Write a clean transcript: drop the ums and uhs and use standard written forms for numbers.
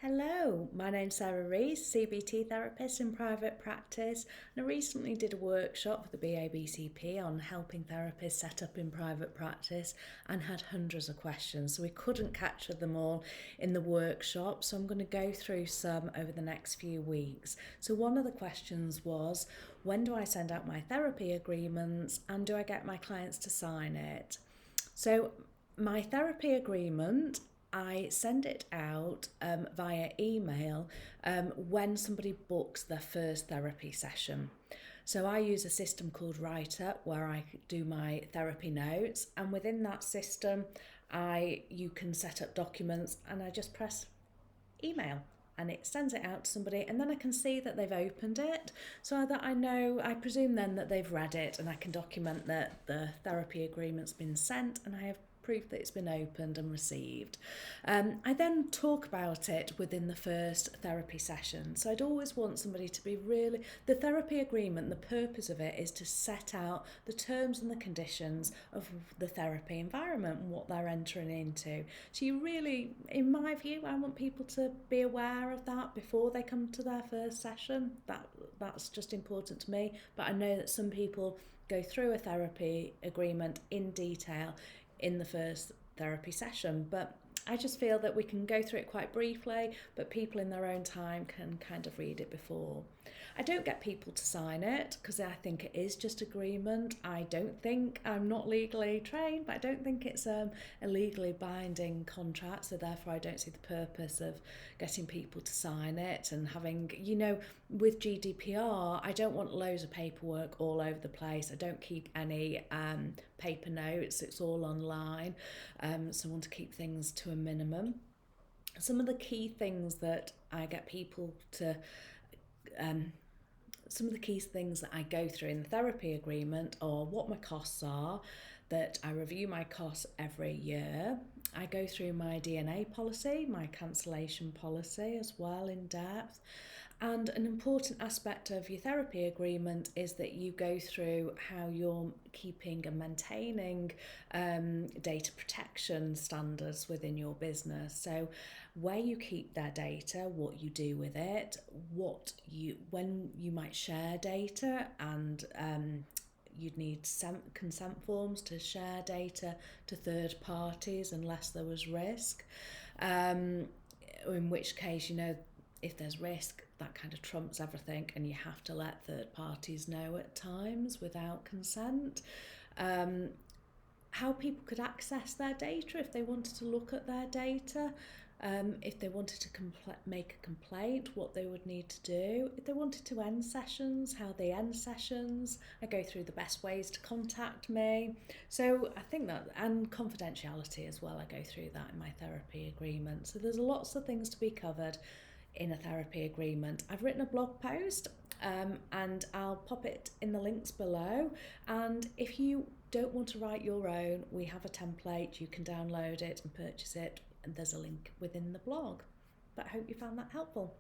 Hello, my name's Sarah Rees, CBT therapist in private practice, and I recently did a workshop with the BABCP on helping therapists set up in private practice and had hundreds of questions, so we couldn't capture them all in the workshop, so I'm going to go through some over the next few weeks. So one of the questions was, when do I send out my therapy agreements and do I get my clients to sign it? So my therapy agreement, I send it out via email when somebody books their first therapy session. So I use a system called Writer where I do my therapy notes, and within that system you can set up documents, and I just press email and it sends it out to somebody, and then I can see that they've opened it, so that I presume then that they've read it, and I can document that the therapy agreement's been sent and I have proof that it's been opened and received. I then talk about it within the first therapy session. So I'd always want somebody to be the therapy agreement, the purpose of it is to set out the terms and the conditions of the therapy environment and what they're entering into. So you really, in my view, I want people to be aware of that before they come to their first session. That's just important to me. But I know that some people go through a therapy agreement in detail in the first therapy session, but I just feel that we can go through it quite briefly, but people in their own time can kind of read it before. I don't get people to sign it because I think it is just agreement. I'm not legally trained, but I don't think it's a legally binding contract, so therefore I don't see the purpose of getting people to sign it and having, with GDPR, I don't want loads of paperwork all over the place. I don't keep any paper notes, it's all online, so I want to keep things to a minimum. Some of the key things that I get people to some of the key things that I go through in the therapy agreement are what my costs are, that I review my costs every year. I go through my DNA policy, my cancellation policy as well in depth. And an important aspect of your therapy agreement is that you go through how you're keeping and maintaining data protection standards within your business. So where you keep their data, what you do with it, when you might share data, and you'd need consent forms to share data to third parties unless there was risk. In which case, if there's risk, that kind of trumps everything, and you have to let third parties know at times without consent. How people could access their data if they wanted to look at their data, if they wanted to make a complaint, what they would need to do, if they wanted to end sessions, how they end sessions. I go through the best ways to contact me. So I think that, and confidentiality as well, I go through that in my therapy agreement. So there's lots of things to be covered in a therapy agreement. I've written a blog post and I'll pop it in the links below, and if you don't want to write your own, we have a template, you can download it and purchase it, and there's a link within the blog. But I hope you found that helpful.